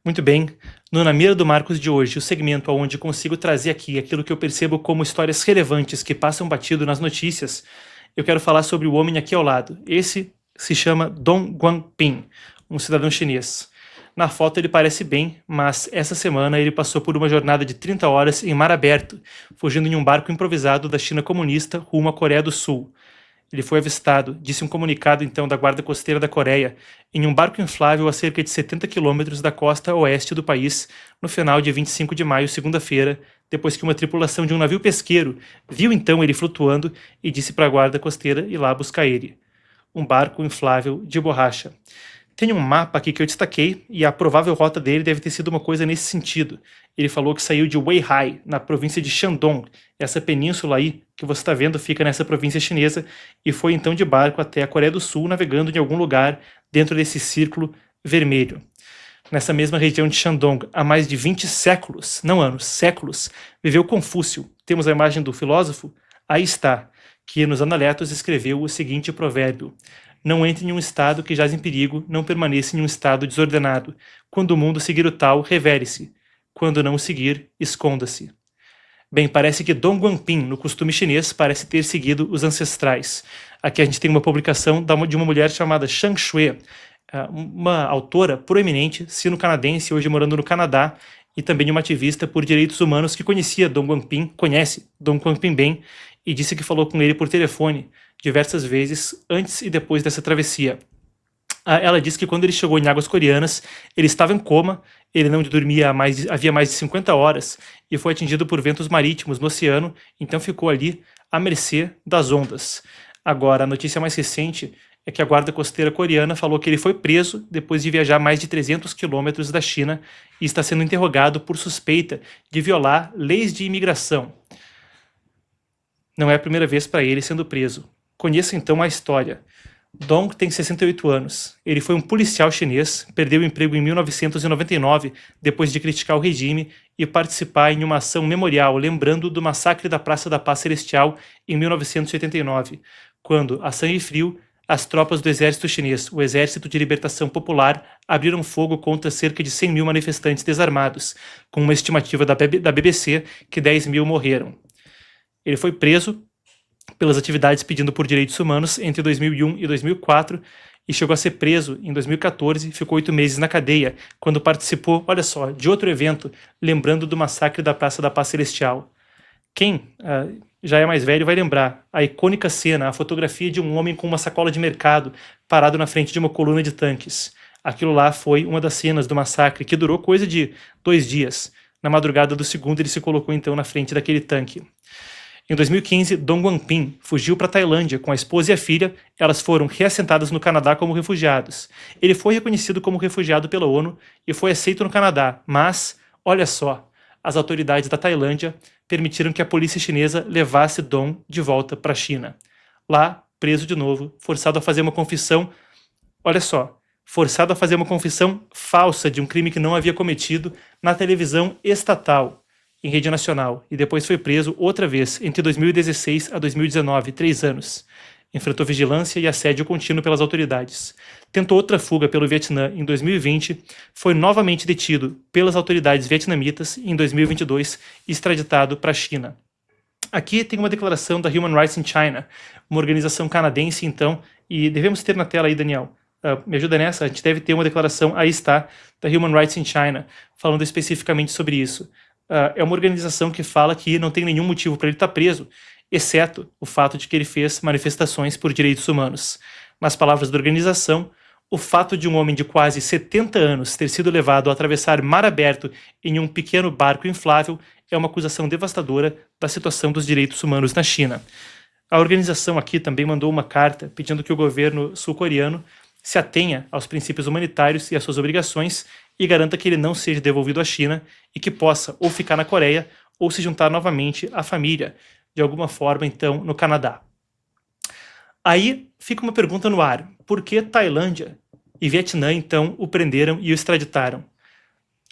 Muito bem. No Na Mira do Marcos de hoje, o segmento onde consigo trazer aqui aquilo que eu percebo como histórias relevantes que passam batido nas notícias, eu quero falar sobre o homem aqui ao lado. Esse se chama Dong Guangping, um cidadão chinês. Na foto ele parece bem, mas essa semana ele passou por uma jornada de 30 horas em mar aberto, fugindo em um barco improvisado da China comunista rumo à Coreia do Sul. Ele foi avistado, disse um comunicado então da Guarda Costeira da Coreia, em um barco inflável a cerca de 70 quilômetros da costa oeste do país, no final de 25 de maio, segunda-feira, depois que uma tripulação de um navio pesqueiro viu então ele flutuando e disse para a Guarda Costeira ir lá buscar ele. Um barco inflável de borracha. Tem um mapa aqui que eu destaquei e a provável rota dele deve ter sido uma coisa nesse sentido. Ele falou que saiu de Weihai, na província de Shandong. Essa península aí que você está vendo fica nessa província chinesa e foi então de barco até a Coreia do Sul, navegando em algum lugar dentro desse círculo vermelho. Nessa mesma região de Shandong, há mais de 20 séculos, não anos, séculos, viveu Confúcio. Temos a imagem do filósofo? Aí está, que nos Analetos escreveu o seguinte provérbio: não entre em um estado que jaz em perigo, não permaneça em um estado desordenado. Quando o mundo seguir o tal, revele-se. Quando não o seguir, esconda-se. Bem, parece que Dong Guangping, no costume chinês, parece ter seguido os ancestrais. Aqui a gente tem uma publicação de uma mulher chamada Shang Shui, uma autora proeminente, sino-canadense, hoje morando no Canadá, e também uma ativista por direitos humanos que conhece Dong Guangping bem, e disse que falou com ele por telefone diversas vezes antes e depois dessa travessia. Ela disse que quando ele chegou em águas coreanas, ele estava em coma, ele não dormia havia mais de 50 horas e foi atingido por ventos marítimos no oceano, então ficou ali à mercê das ondas. Agora, a notícia mais recente é que a Guarda Costeira coreana falou que ele foi preso depois de viajar mais de 300 quilômetros da China e está sendo interrogado por suspeita de violar leis de imigração. Não é a primeira vez para ele sendo preso. Conheça então a história. Dong tem 68 anos. Ele foi um policial chinês, perdeu o emprego em 1999 depois de criticar o regime e participar em uma ação memorial lembrando do massacre da Praça da Paz Celestial em 1989, quando, a sangue frio, as tropas do exército chinês, o Exército de Libertação Popular, abriram fogo contra cerca de 100 mil manifestantes desarmados, com uma estimativa da BBC que 10 mil morreram. Ele foi preso pelas atividades pedindo por direitos humanos entre 2001 e 2004 e chegou a ser preso em 2014 e ficou 8 meses na cadeia, quando participou, olha só, de outro evento lembrando do massacre da Praça da Paz Celestial. Quem já é mais velho vai lembrar a icônica cena, a fotografia de um homem com uma sacola de mercado parado na frente de uma coluna de tanques. Aquilo lá foi uma das cenas do massacre que durou coisa de 2 dias. Na madrugada do segundo ele se colocou então na frente daquele tanque. Em 2015, Dong Guangping fugiu para a Tailândia com a esposa e a filha. Elas foram reassentadas no Canadá como refugiados. Ele foi reconhecido como refugiado pela ONU e foi aceito no Canadá, mas, olha só, as autoridades da Tailândia permitiram que a polícia chinesa levasse Dong de volta para a China. Lá, preso de novo, forçado a fazer uma confissão, olha só, forçado a fazer uma confissão falsa de um crime que não havia cometido na televisão estatal, em rede nacional, e depois foi preso outra vez entre 2016 a 2019, 3 anos. Enfrentou vigilância e assédio contínuo pelas autoridades. Tentou outra fuga pelo Vietnã em 2020, foi novamente detido pelas autoridades vietnamitas em 2022 e extraditado para a China. Aqui tem uma declaração da Human Rights in China, uma organização canadense, então, e devemos ter na tela aí, Daniel. Me ajuda nessa? A gente deve ter uma declaração, aí está, da Human Rights in China, falando especificamente sobre isso. É uma organização que fala que não tem nenhum motivo para ele estar preso, exceto o fato de que ele fez manifestações por direitos humanos. Nas palavras da organização, o fato de um homem de quase 70 anos ter sido levado a atravessar mar aberto em um pequeno barco inflável é uma acusação devastadora da situação dos direitos humanos na China. A organização aqui também mandou uma carta pedindo que o governo sul-coreano se atenha aos princípios humanitários e às suas obrigações e garanta que ele não seja devolvido à China e que possa ou ficar na Coreia ou se juntar novamente à família, de alguma forma, então, no Canadá. Aí fica uma pergunta no ar: por que Tailândia e Vietnã, então, o prenderam e o extraditaram?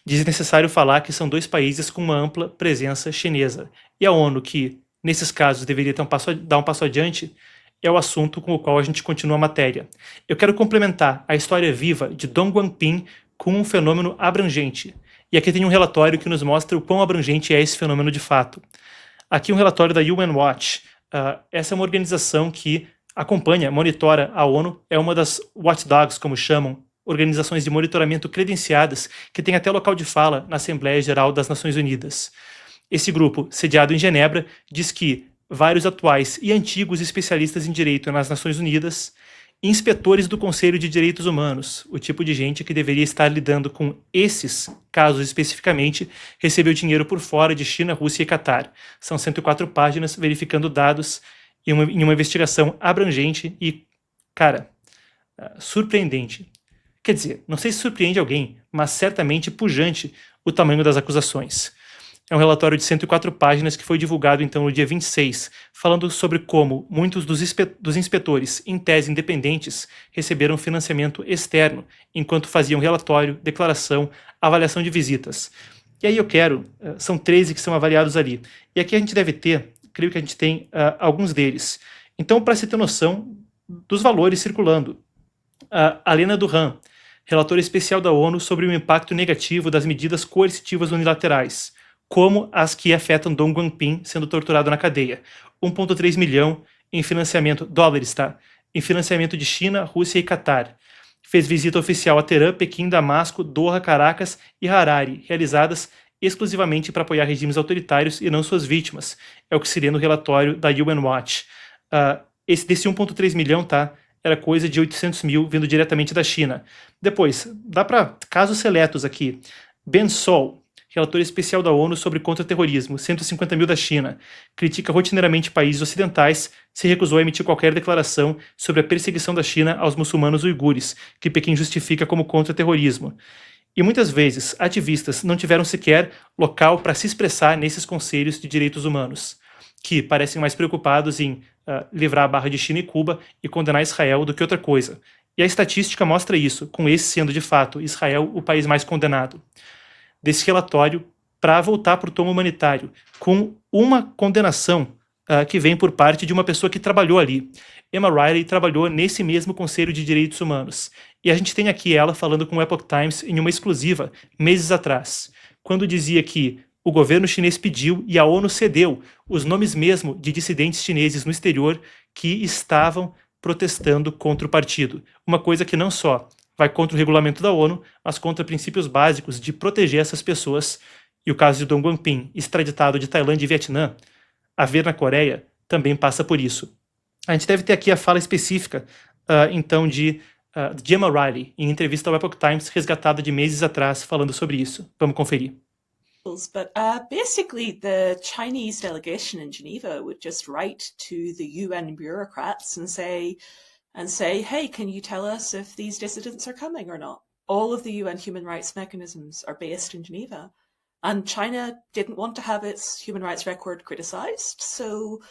Desnecessário falar que são 2 países com uma ampla presença chinesa, e a ONU, que, nesses casos, deveria dar um passo adiante, é o assunto com o qual a gente continua a matéria. Eu quero complementar a história viva de Dong Guangping com um fenômeno abrangente. E aqui tem um relatório que nos mostra o quão abrangente é esse fenômeno de fato. Aqui um relatório da UN Watch. Essa é uma organização que acompanha, monitora a ONU, é uma das watchdogs, como chamam, organizações de monitoramento credenciadas, que tem até local de fala na Assembleia Geral das Nações Unidas. Esse grupo, sediado em Genebra, diz que vários atuais e antigos especialistas em direito nas Nações Unidas, inspetores do Conselho de Direitos Humanos, o tipo de gente que deveria estar lidando com esses casos especificamente, recebeu dinheiro por fora de China, Rússia e Catar. São 104 páginas verificando dados em uma investigação abrangente e, cara, surpreendente. Quer dizer, não sei se surpreende alguém, mas certamente pujante o tamanho das acusações. É um relatório de 104 páginas que foi divulgado então no dia 26, falando sobre como muitos dos inspetores, em tese independentes, receberam financiamento externo, enquanto faziam relatório, declaração, avaliação de visitas. E aí são 13 que são avaliados ali. E aqui a gente deve ter, creio que a gente tem alguns deles. Então, para se ter noção dos valores circulando, a Lena Duran, relatora especial da ONU sobre o impacto negativo das medidas coercitivas unilaterais, como as que afetam Dong Guangping sendo torturado na cadeia. 1,3 milhão em financiamento, dólares, tá? Em financiamento de China, Rússia e Catar. Fez visita oficial a Teherã, Pequim, Damasco, Doha, Caracas e Harare, realizadas exclusivamente para apoiar regimes autoritários e não suas vítimas. É o que se lê no relatório da UN Watch. Desse 1,3 milhão, tá? Era coisa de 800 mil vindo diretamente da China. Depois, dá para casos seletos aqui. Ben Sol, relator especial da ONU sobre contra-terrorismo, 150 mil da China, critica rotineiramente países ocidentais, se recusou a emitir qualquer declaração sobre a perseguição da China aos muçulmanos uigures, que Pequim justifica como contra-terrorismo. E muitas vezes, ativistas não tiveram sequer local para se expressar nesses conselhos de direitos humanos, que parecem mais preocupados em livrar a barra de China e Cuba e condenar Israel do que outra coisa. E a estatística mostra isso, com esse sendo de fato Israel o país mais condenado. Desse relatório, para voltar para o tom humanitário, com uma condenação que vem por parte de uma pessoa que trabalhou ali. Emma Riley trabalhou nesse mesmo Conselho de Direitos Humanos. E a gente tem aqui ela falando com o Epoch Times em uma exclusiva, meses atrás, quando dizia que o governo chinês pediu e a ONU cedeu os nomes mesmo de dissidentes chineses no exterior que estavam protestando contra o partido. Uma coisa que não só vai contra o regulamento da ONU, mas contra princípios básicos de proteger essas pessoas. E o caso de Dong Guangping, extraditado de Tailândia e Vietnã, a ver na Coreia, também passa por isso. A gente deve ter aqui a fala específica, então, de Emma Riley, em entrevista ao Epoch Times, resgatada de meses atrás, falando sobre isso. Vamos conferir. But basically, the Chinese delegation in Geneva would just write to the UN bureaucrats and say, hey, can you tell us if these dissidents are coming or not? All of the UN human rights mechanisms are based in Geneva, and China didn't want to have its human rights record criticized, so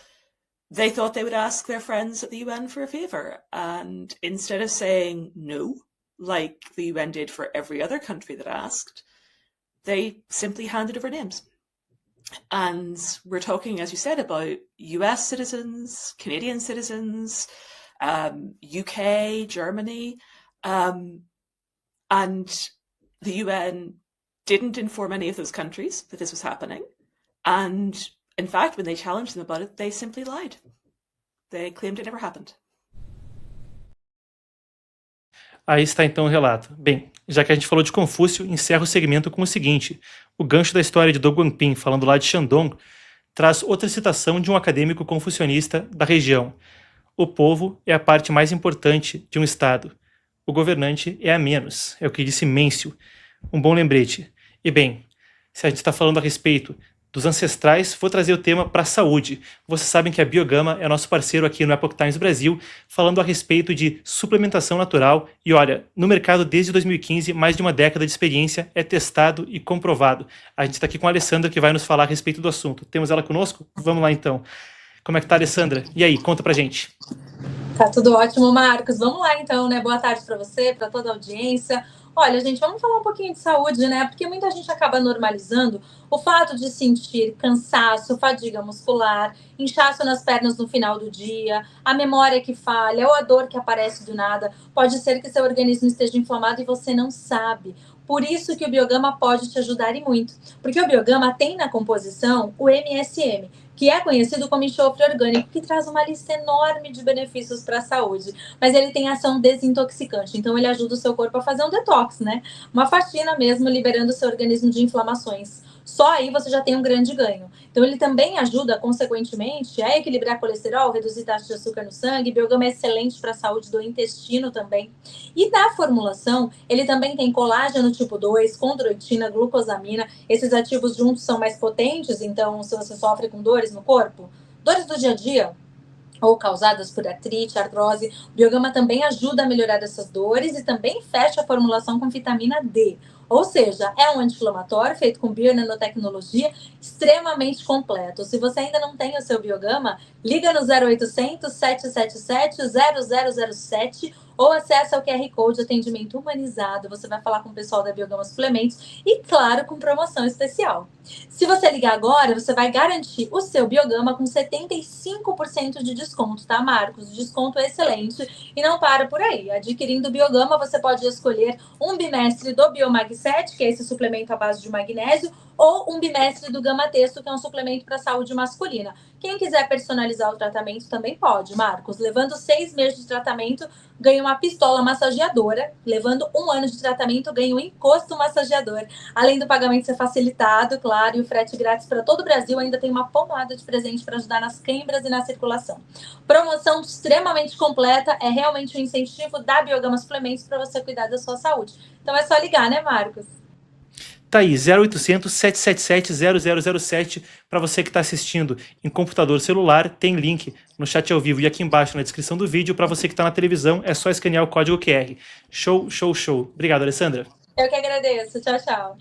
they thought they would ask their friends at the UN for a favor. And instead of saying no, like the UN did for every other country that asked, they simply handed over names. And we're talking, as you said, about US citizens, Canadian citizens, UK, Germany, and the UN didn't inform any of those countries that this was happening. And in fact, when they challenged them about it, they simply lied. They claimed it never happened. Aí está então o relato. Bem, já que a gente falou de Confúcio, encerra o segmento com o seguinte. O gancho da história de Dong Guangping, falando lá de Shandong, traz outra citação de um acadêmico confucionista da região. O povo é a parte mais importante de um Estado. O governante é a menos, é o que disse Mêncio. Um bom lembrete. E bem, se a gente está falando a respeito dos ancestrais, vou trazer o tema para a saúde. Vocês sabem que a Biogama é nosso parceiro aqui no Epoch Times Brasil, falando a respeito de suplementação natural. E olha, no mercado desde 2015, mais de uma década de experiência, é testado e comprovado. A gente está aqui com a Alessandra, que vai nos falar a respeito do assunto. Temos ela conosco? Vamos lá então. Como é que tá, Alessandra? E aí, conta pra gente. Tá tudo ótimo, Marcos. Vamos lá então, né? Boa tarde para você, para toda a audiência. Olha, gente, vamos falar um pouquinho de saúde, né? Porque muita gente acaba normalizando o fato de sentir cansaço, fadiga muscular, inchaço nas pernas no final do dia, a memória que falha ou a dor que aparece do nada. Pode ser que seu organismo esteja inflamado e você não sabe. Por isso que o Biogama pode te ajudar e muito. Porque o Biogama tem na composição o MSM, que é conhecido como enxofre orgânico, que traz uma lista enorme de benefícios para a saúde. Mas ele tem ação desintoxicante, então ele ajuda o seu corpo a fazer um detox, né? Uma faxina mesmo, liberando o seu organismo de inflamações. Só aí você já tem um grande ganho. Então ele também ajuda, consequentemente, a equilibrar colesterol, reduzir taxa de açúcar no sangue. Biogama é excelente para a saúde do intestino também. E na formulação, ele também tem colágeno tipo 2, condroitina, glucosamina. Esses ativos juntos são mais potentes, então se você sofre com dores no corpo, dores do dia a dia, ou causadas por artrite, artrose, o Biogama também ajuda a melhorar essas dores e também fecha a formulação com vitamina D. Ou seja, é um anti-inflamatório feito com bionanotecnologia extremamente completo. Se você ainda não tem o seu Biogama, liga no 0800 777 0007 ou acessa o QR Code de atendimento humanizado. Você vai falar com o pessoal da Biogama Suplementos e, claro, com promoção especial. Se você ligar agora, você vai garantir o seu Biogama com 75% de desconto, tá, Marcos? O desconto é excelente e não para por aí. Adquirindo o Biogama, você pode escolher um bimestre do Biomag 7, que é esse suplemento à base de magnésio, ou um bimestre do Gama Texto, que é um suplemento para a saúde masculina. Quem quiser personalizar o tratamento também pode, Marcos. Levando 6 meses de tratamento, ganha uma pistola massageadora. Levando 1 ano de tratamento, ganha um encosto massageador. Além do pagamento ser facilitado, claro, e o frete grátis para todo o Brasil, ainda tem uma pomada de presente para ajudar nas câimbras e na circulação. Promoção extremamente completa, é realmente um incentivo da Biogama Suplementos para você cuidar da sua saúde. Então é só ligar, né, Marcos? Tá aí, 0800 777 0007 para você que está assistindo em computador celular, tem link no chat ao vivo e aqui embaixo na descrição do vídeo. Para você que está na televisão, é só escanear o código QR. Show, show, show. Obrigado, Alessandra. Eu que agradeço. Tchau, tchau.